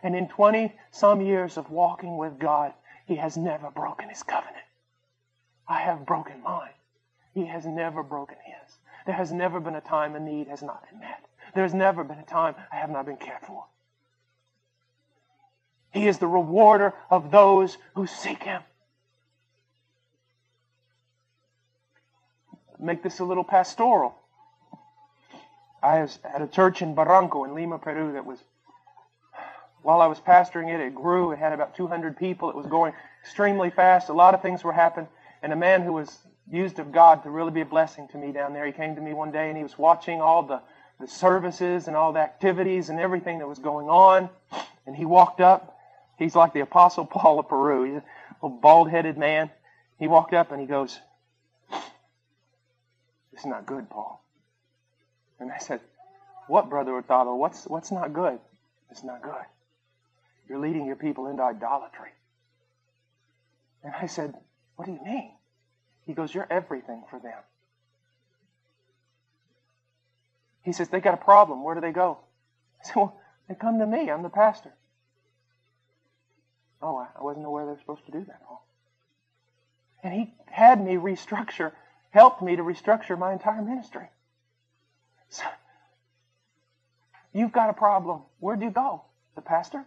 And in 20-some years of walking with God, He has never broken His covenant. I have broken mine. He has never broken His. There has never been a time a need has not been met. There has never been a time I have not been cared for. He is the rewarder of those who seek Him. Make this a little pastoral. I was at a church in Barranco in Lima, Peru that was, while I was pastoring it, it grew. It had about 200 people. It was going extremely fast. A lot of things were happening. And a man who was used of God to really be a blessing to me down there, he came to me one day and he was watching all the services and all the activities and everything that was going on. And he walked up. He's like the Apostle Paul of Peru. He's a little bald-headed man. He walked up and he goes, "This is not good, Paul." And I said, "What, Brother Hurtado? What's not good?" "It's not good. You're leading your people into idolatry." And I said, "What do you mean?" He goes, "You're everything for them." He says, "They got a problem. Where do they go?" I said, "Well, they come to me. I'm the pastor." "Oh, I wasn't aware they were supposed to do that, Paul." And he had me helped me to restructure my entire ministry. So, you've got a problem. Where do you go? The pastor?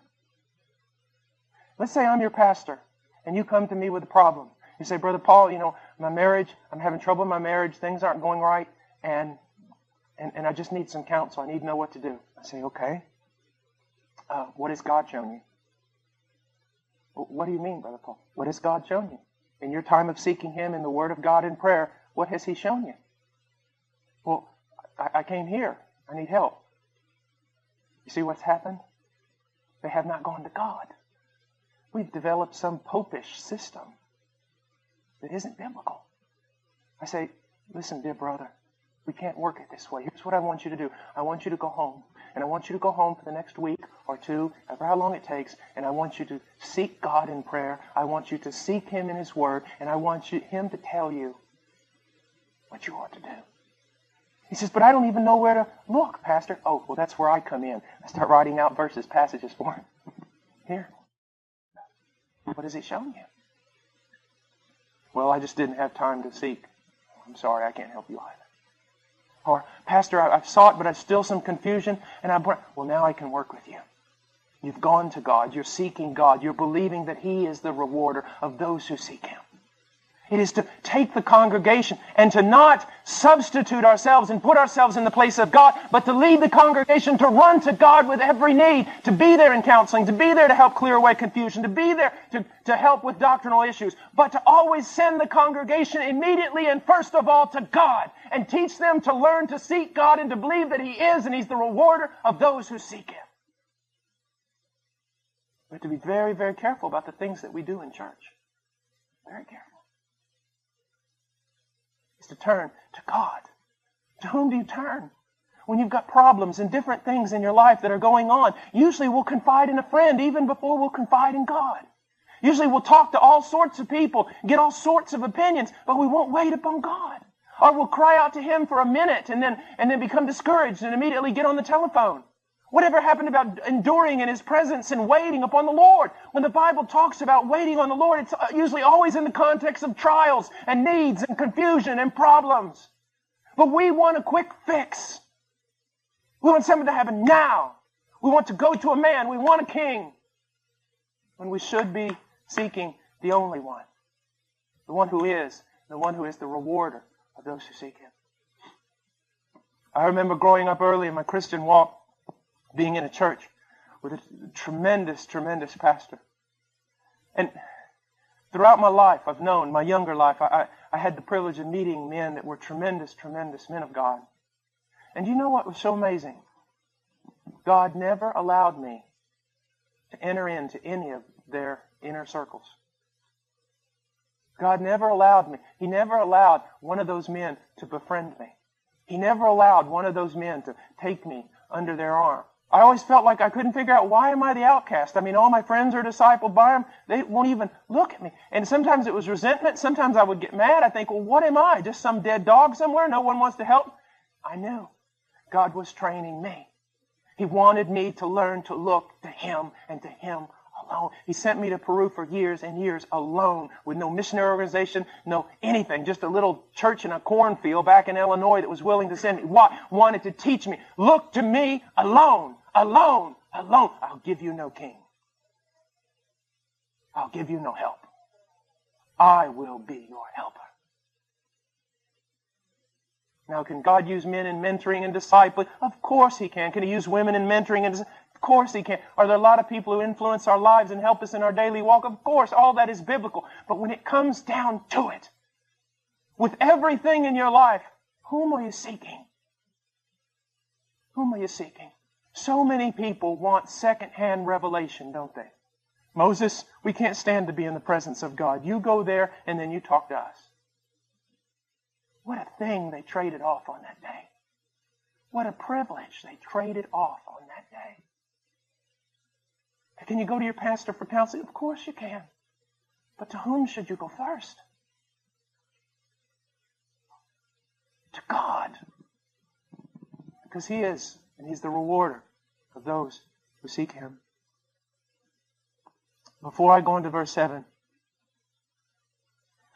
Let's say I'm your pastor, and you come to me with a problem. You say, "Brother Paul, my marriage, I'm having trouble in my marriage. Things aren't going right, and I just need some counsel. I need to know what to do." I say, "Okay. What has God shown you?" "What do you mean, Brother Paul? What has God shown you? In your time of seeking Him in the Word of God in prayer, what has He shown you?" "Well, I came here. I need help." You see what's happened? They have not gone to God. We've developed some popish system that isn't biblical. I say, listen, dear brother, we can't work it this way. Here's what I want you to do. I want you to go home. And I want you to go home for the next week or two, however how long it takes, and I want you to seek God in prayer. I want you to seek Him in His Word, and I want Him to tell you what you ought to do. He says, but I don't even know where to look, Pastor. Oh, well, that's where I come in. I start writing out verses, passages for him. Here. What has He shown you? Well, I just didn't have time to seek. I'm sorry, I can't help you either. Or, Pastor, I've sought, but there's still some confusion. And well, now I can work with you. You've gone to God. You're seeking God. You're believing that He is the rewarder of those who seek Him. It is to take the congregation and to not substitute ourselves and put ourselves in the place of God, but to lead the congregation to run to God with every need, to be there in counseling, to be there to help clear away confusion, to be there to help with doctrinal issues, but to always send the congregation immediately and first of all to God and teach them to learn to seek God and to believe that He is and He's the rewarder of those who seek Him. We have to be very, very careful about the things that we do in church. Very careful. Is to turn to God. To whom do you turn? When you've got problems and different things in your life that are going on, usually we'll confide in a friend even before we'll confide in God. Usually we'll talk to all sorts of people, get all sorts of opinions, but we won't wait upon God. Or we'll cry out to Him for a minute and then become discouraged and immediately get on the telephone. Whatever happened about enduring in His presence and waiting upon the Lord? When the Bible talks about waiting on the Lord, it's usually always in the context of trials and needs and confusion and problems. But we want a quick fix. We want something to happen now. We want to go to a man. We want a king. When we should be seeking the only one. The one who is the rewarder of those who seek Him. I remember growing up early in my Christian walk, being in a church with a tremendous, tremendous pastor. And throughout my life, I've known, my younger life, I had the privilege of meeting men that were tremendous, tremendous men of God. And you know what was so amazing? God never allowed me to enter into any of their inner circles. God never allowed me. He never allowed one of those men to befriend me. He never allowed one of those men to take me under their arm. I always felt like I couldn't figure out, why am I the outcast? I mean, all my friends are discipled by Him. They won't even look at me. And sometimes it was resentment. Sometimes I would get mad. I think, well, what am I? Just some dead dog somewhere? No one wants to help? I knew God was training me. He wanted me to learn to look to Him and to Him alone. He sent me to Peru for years and years alone with no missionary organization, no anything. Just a little church in a cornfield back in Illinois that was willing to send me. Wanted to teach me. Look to me alone. Alone, alone. I'll give you no king. I'll give you no help. I will be your helper. Now, can God use men in mentoring and discipling? Of course He can. Can He use women in mentoring and discipling? Of course He can. Are there a lot of people who influence our lives and help us in our daily walk? Of course, all that is biblical. But when it comes down to it, with everything in your life, whom are you seeking? Whom are you seeking? So many people want second-hand revelation, don't they? Moses, we can't stand to be in the presence of God. You go there and then you talk to us. What a thing they traded off on that day. What a privilege they traded off on that day. Can you go to your pastor for counseling? Of course you can. But to whom should you go first? To God. Because He is, and He's the rewarder of those who seek Him. Before I go into verse 7,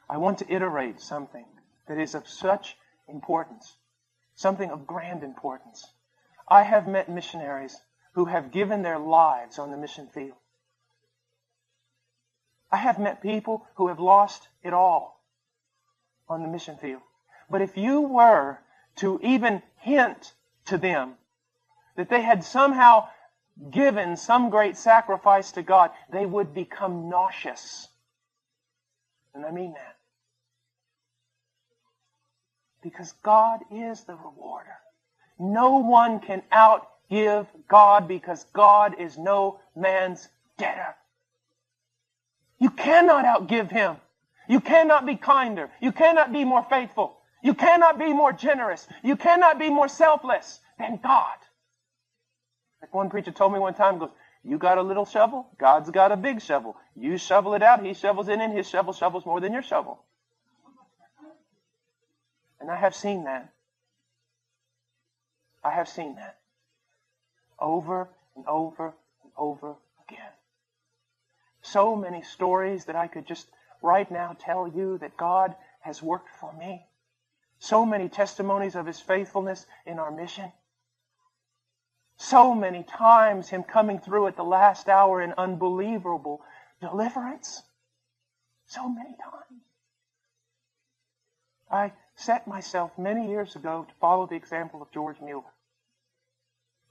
I want to iterate something that is of such importance, something of grand importance. I have met missionaries who have given their lives on the mission field. I have met people who have lost it all on the mission field. But if you were to even hint to them that they had somehow given some great sacrifice to God, they would become nauseous. And I mean that. Because God is the rewarder. No one can out outgive God because God is no man's debtor. You cannot outgive Him. You cannot be kinder. You cannot be more faithful. You cannot be more generous. You cannot be more selfless than God. Like one preacher told me one time, goes, you got a little shovel, God's got a big shovel. You shovel it out, He shovels it in, His shovel shovels more than your shovel. And I have seen that. I have seen that. Over and over and over again. So many stories that I could just right now tell you that God has worked for me. So many testimonies of His faithfulness in our mission. So many times Him coming through at the last hour in unbelievable deliverance. So many times. I set myself many years ago to follow the example of George Mueller.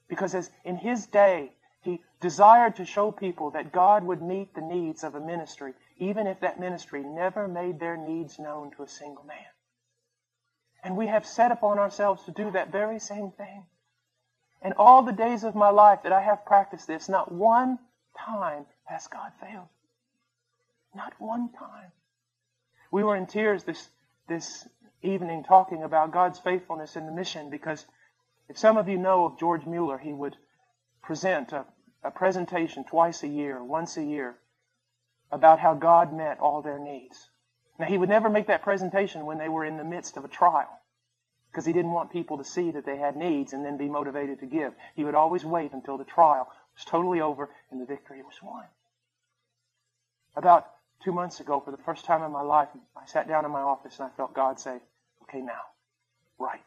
Because as in his day, he desired to show people that God would meet the needs of a ministry, even if that ministry never made their needs known to a single man. And we have set upon ourselves to do that very same thing. And all the days of my life that I have practiced this, not one time has God failed. Not one time. We were in tears this evening talking about God's faithfulness in the mission, because if some of you know of George Mueller, he would present a presentation twice a year, once a year, about how God met all their needs. Now, he would never make that presentation when they were in the midst of a trial, because he didn't want people to see that they had needs and then be motivated to give. He would always wait until the trial was totally over and the victory was won. About 2 months ago, for the first time in my life, I sat down in my office and I felt God say, okay, now, write.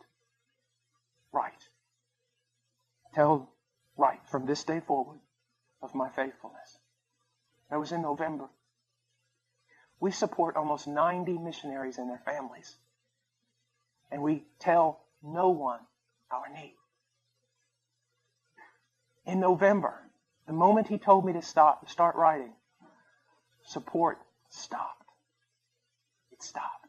Tell, write from this day forward of my faithfulness. That was in November. We support almost 90 missionaries and their families. And we tell no one our need. In November, the moment he told me to start writing, support stopped. It stopped.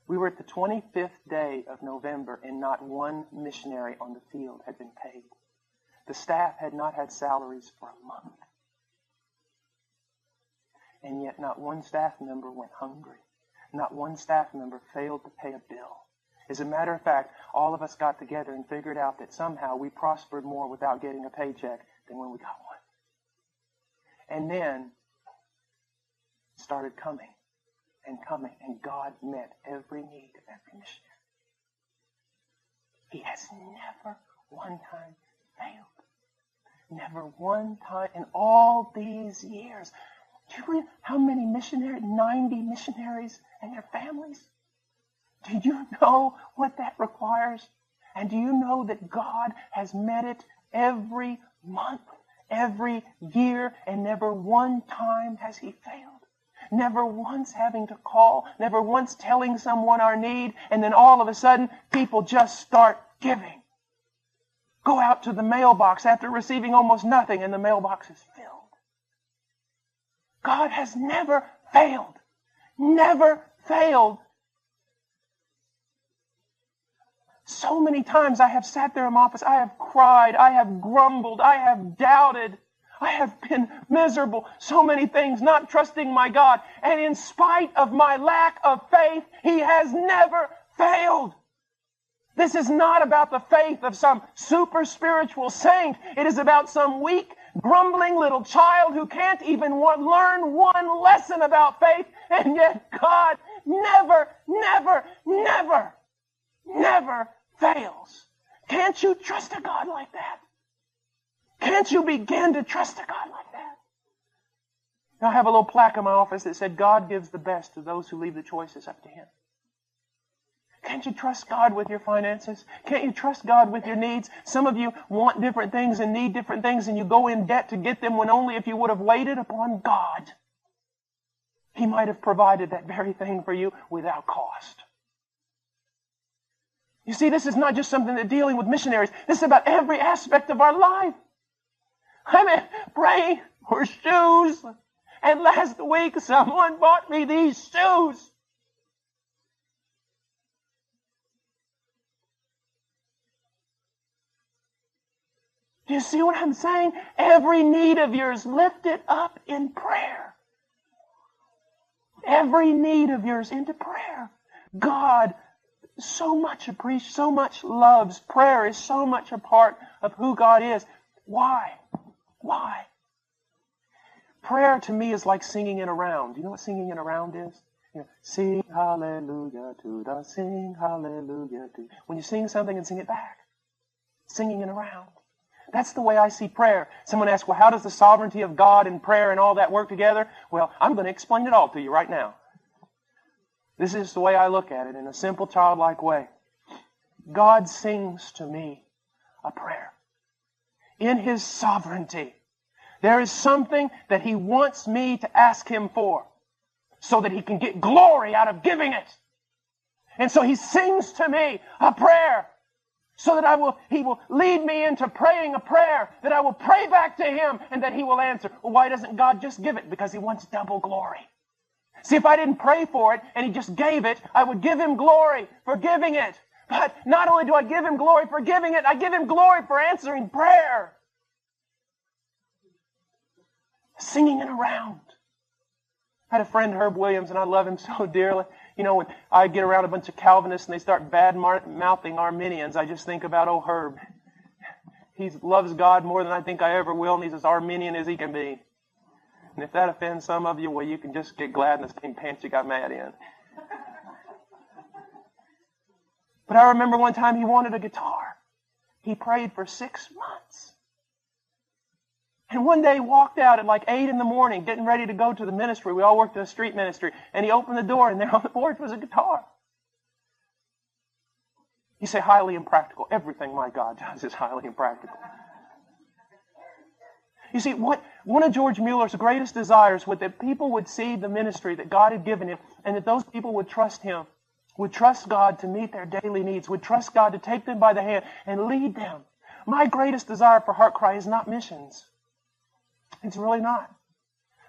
We were at the 25th day of November and not one missionary on the field had been paid. The staff had not had salaries for a month. And yet not one staff member went hungry. Not one staff member failed to pay a bill. As a matter of fact, all of us got together and figured out that somehow we prospered more without getting a paycheck than when we got one. And then it started coming, and God met every need of every missionary. He has never one time failed. Never one time in all these years. Do you read how many missionaries? 90 missionaries and their families. Do you know what that requires? And do you know that God has met it every month, every year, and never one time has He failed? Never once having to call, never once telling someone our need, and then all of a sudden people just start giving. Go out to the mailbox after receiving almost nothing, and the mailbox is filled. God has never failed. Never failed. So many times I have sat there in my office, I have cried, I have grumbled, I have doubted, I have been miserable. So many things, not trusting my God. And in spite of my lack of faith, He has never failed. This is not about the faith of some super spiritual saint. It is about some weak, grumbling little child who can't even learn one lesson about faith. And yet God never fails. Can't you trust a God like that? Can't you begin to trust a God like that? Now, I have a little plaque in my office that said, God gives the best to those who leave the choices up to Him. Can't you trust God with your finances? Can't you trust God with your needs? Some of you want different things and need different things, and you go in debt to get them when only if you would have waited upon God, He might have provided that very thing for you without cost. You see, this is not just something that dealing with missionaries. This is about every aspect of our life. I'm praying for shoes, and last week someone bought me these shoes. Do you see what I'm saying? Every need of yours, lift it up in prayer. Every need of yours into prayer. God so much appreciates, so much loves. Prayer is so much a part of who God is. Why? Why? Prayer to me is like singing in a round. You know what singing in a round is? You know, sing hallelujah to the sing hallelujah to. When you sing something and sing it back. Singing in a round. That's the way I see prayer. Someone asks, well, how does the sovereignty of God and prayer and all that work together? Well, I'm going to explain it all to you right now. This is the way I look at it in a simple, childlike way. God sings to me a prayer. In His sovereignty, there is something that He wants me to ask Him for so that He can get glory out of giving it. And so He sings to me a prayer so that He will lead me into praying a prayer that I will pray back to Him and that He will answer. Well, why doesn't God just give it? Because He wants double glory. See, if I didn't pray for it and He just gave it, I would give Him glory for giving it. But not only do I give Him glory for giving it, I give Him glory for answering prayer. Singing it around. I had a friend, Herb Williams, and I love him so dearly. You know, when I get around a bunch of Calvinists and they start bad-mouthing Arminians, I just think about, oh, Herb. He loves God more than I think I ever will, and he's as Arminian as he can be. And if that offends some of you, well, you can just get glad in the same pants you got mad in. But I remember one time he wanted a guitar. He prayed for 6 months. And one day he walked out at like 8 in the morning, getting ready to go to the ministry. We all worked in a street ministry. And he opened the door, and there on the board was a guitar. You say, highly impractical. Everything my God does is highly impractical. You see, one of George Mueller's greatest desires was that people would see the ministry that God had given him, and that those people would trust him, would trust God to meet their daily needs, would trust God to take them by the hand and lead them. My greatest desire for Heart Cry is not missions. It's really not.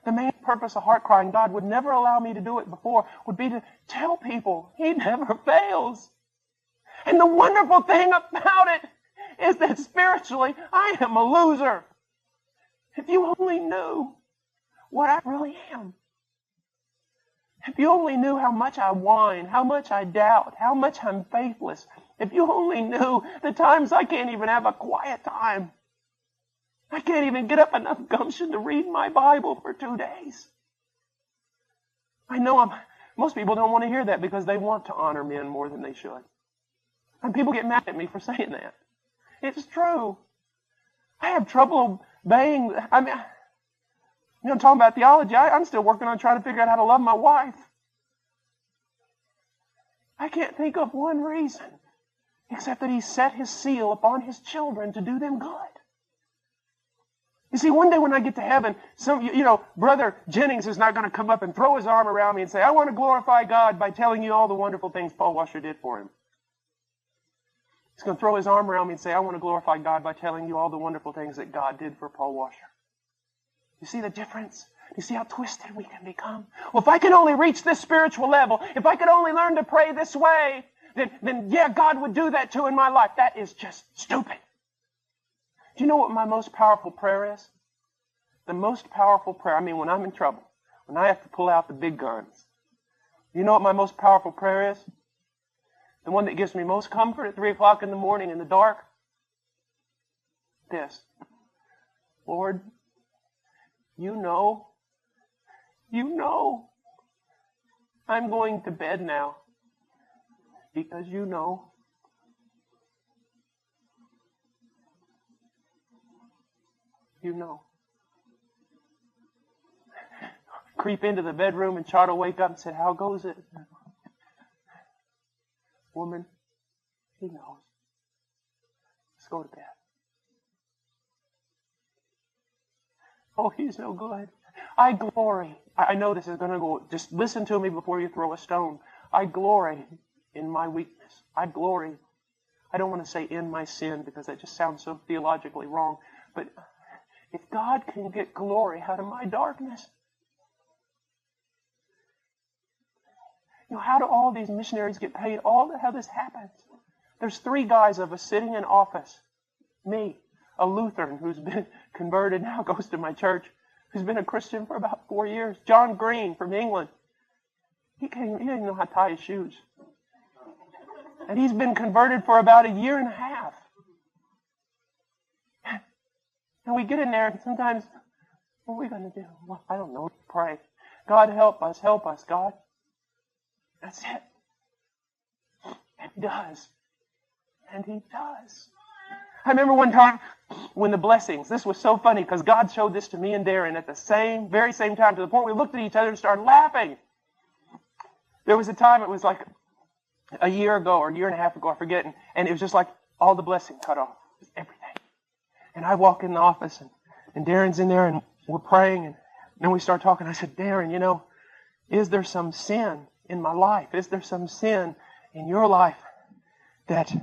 The main purpose of Heart Cry, and God would never allow me to do it before, would be to tell people He never fails. And the wonderful thing about it is that spiritually, I am a loser. If you only knew what I really am. If you only knew how much I whine, how much I doubt, how much I'm faithless. If you only knew the times I can't even have a quiet time. I can't even get up enough gumption to read my Bible for 2 days. I know most people don't want to hear that because they want to honor men more than they should. And people get mad at me for saying that. It's true. I have trouble obeying. Talking about theology, I'm still working on trying to figure out how to love my wife. I can't think of one reason except that He set His seal upon His children to do them good. You see, one day when I get to heaven, Brother Jennings is not going to come up and throw his arm around me and say, I want to glorify God by telling you all the wonderful things Paul Washer did for him. He's going to throw his arm around me and say, I want to glorify God by telling you all the wonderful things that God did for Paul Washer. You see the difference? You see how twisted we can become? Well, if I could only reach this spiritual level, if I could only learn to pray this way, then yeah, God would do that too in my life. That is just stupid. Do you know what my most powerful prayer is? The most powerful prayer, when I'm in trouble, when I have to pull out the big guns. You know what my most powerful prayer is? The one that gives me most comfort at 3 o'clock in the morning in the dark? This. Lord, you know, I'm going to bed now because you know. You know. Creep into the bedroom and Chart will wake up and say, how goes it? Woman, He knows. Let's go to bed. Oh, He's no good. I glory. I know this is going to go. Just listen to me before you throw a stone. I glory in my weakness. I glory. I don't want to say in my sin because that just sounds so theologically wrong. But if God can get glory out of my darkness, how do all these missionaries get paid? How this happens? There's 3 guys of us sitting in office. Me. a Lutheran who's been converted now, goes to my church, who's been a Christian for about 4 years. John Green from England. He didn't even know how to tie his shoes. And he's been converted for about a year and a half. And we get in there and sometimes, what are we going to do? Well, I don't know. Pray. God, help us, God. That's it. And He does. And He does. I remember one time when the blessings, this was so funny because God showed this to me and Darren at the very same time, to the point we looked at each other and started laughing. There was a time, it was like a year ago or a year and a half ago, I forget, and it was just like all the blessing cut off. Just everything. And I walk in the office and Darren's in there and we're praying and then we start talking. I said, Darren, is there some sin in my life? Is there some sin in your life that's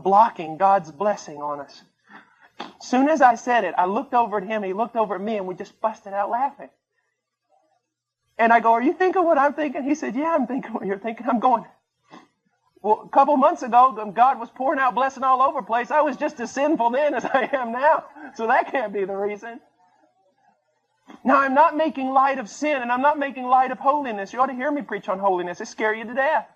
blocking God's blessing on us? As soon as I said it, I looked over at him, he looked over at me, and we just busted out laughing. And I go, are you thinking what I'm thinking? He said, yeah, I'm thinking what you're thinking. I'm going, well, a couple months ago, God was pouring out blessing all over the place. I was just as sinful then as I am now. So that can't be the reason. Now, I'm not making light of sin, and I'm not making light of holiness. You ought to hear me preach on holiness. It scare you to death.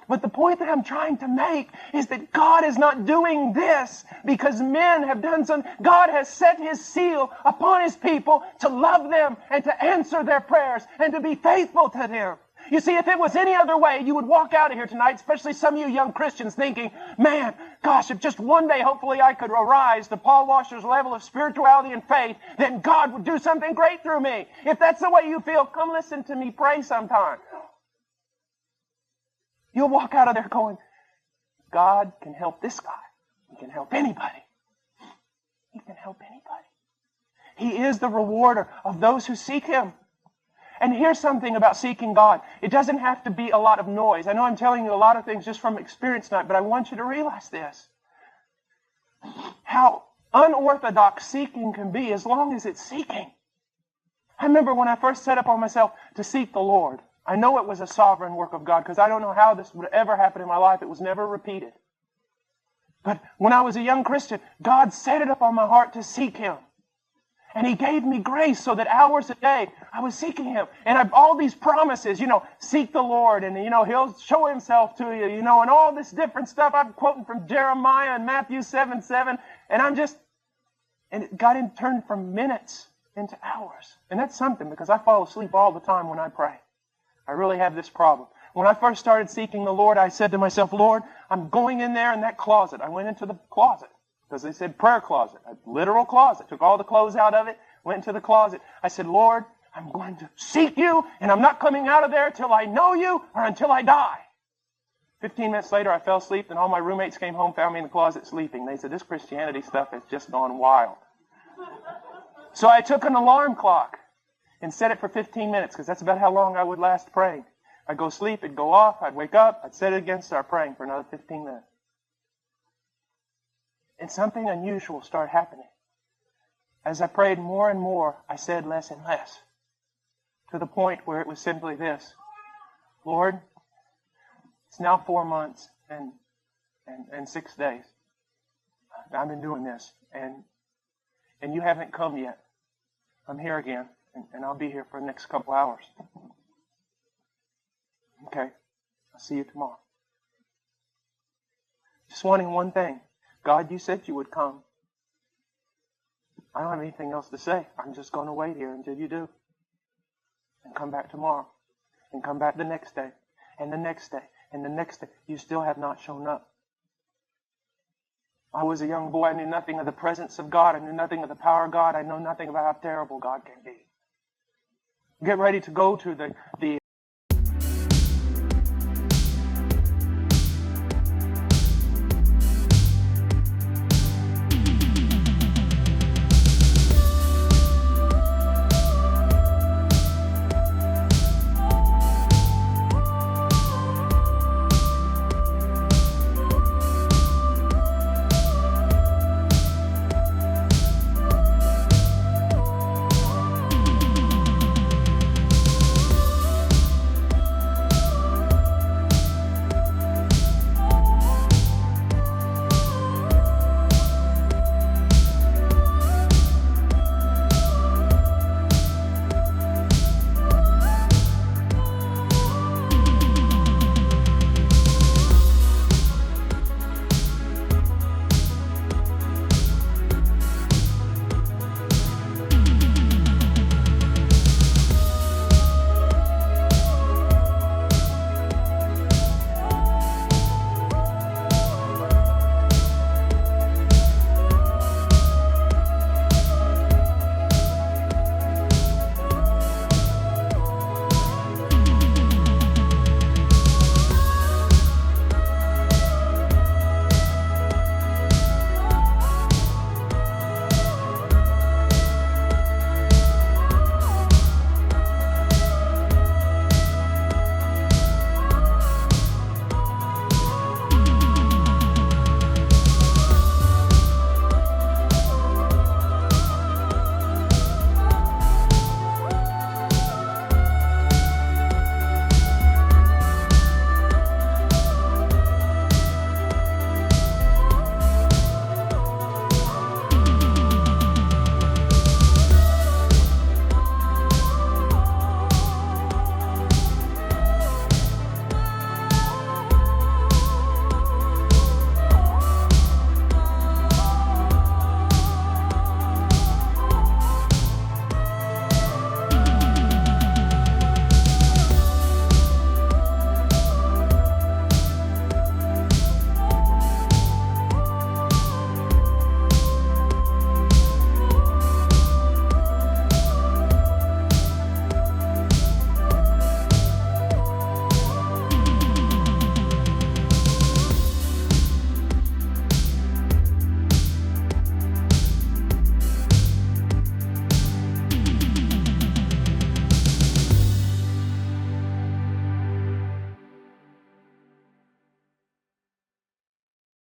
But the point that I'm trying to make is that God is not doing this because men have done something. God has set His seal upon His people to love them and to answer their prayers and to be faithful to them. You see, if it was any other way, you would walk out of here tonight, especially some of you young Christians, thinking, man, gosh, if just one day, hopefully I could arise to Paul Washer's level of spirituality and faith, then God would do something great through me. If that's the way you feel, come listen to me pray sometime. You'll walk out of there going, God can help this guy. He can help anybody. He can help anybody. He is the rewarder of those who seek Him. And here's something about seeking God. It doesn't have to be a lot of noise. I know I'm telling you a lot of things just from experience tonight, but I want you to realize this. How unorthodox seeking can be as long as it's seeking. I remember when I first set up on myself to seek the Lord. I know it was a sovereign work of God because I don't know how this would ever happen in my life. It was never repeated. But when I was a young Christian, God set it up on my heart to seek Him. And He gave me grace so that hours a day I was seeking Him. And I've all these promises, seek the Lord and, He'll show Himself to you, and all this different stuff. I'm quoting from Jeremiah and Matthew 7:7. And it got turned from minutes into hours. And that's something because I fall asleep all the time when I pray. I really have this problem. When I first started seeking the Lord, I said to myself, Lord, I'm going in there in that closet. I went into the closet because they said prayer closet, a literal closet. Took all the clothes out of it, went into the closet. I said, Lord, I'm going to seek you, and I'm not coming out of there till I know you or until I die. 15 minutes later, I fell asleep, and all my roommates came home, found me in the closet sleeping. They said, this Christianity stuff has just gone wild. So I took an alarm clock and set it for 15 minutes because that's about how long I would last praying. I'd go sleep, it'd go off, I'd wake up, I'd set it again, start praying for another 15 minutes. And something unusual started happening. As I prayed more and more, I said less and less. To the point where it was simply this. Lord, it's now 4 months and 6 days. I've been doing this. And you haven't come yet. I'm here again. And I'll be here for the next couple hours. Okay. I'll see you tomorrow. Just wanting one thing. God, you said you would come. I don't have anything else to say. I'm just going to wait here until you do. And come back tomorrow. And come back the next day. And the next day. And the next day. You still have not shown up. I was a young boy. I knew nothing of the presence of God. I knew nothing of the power of God. I know nothing about how terrible God can be. Get ready to go to the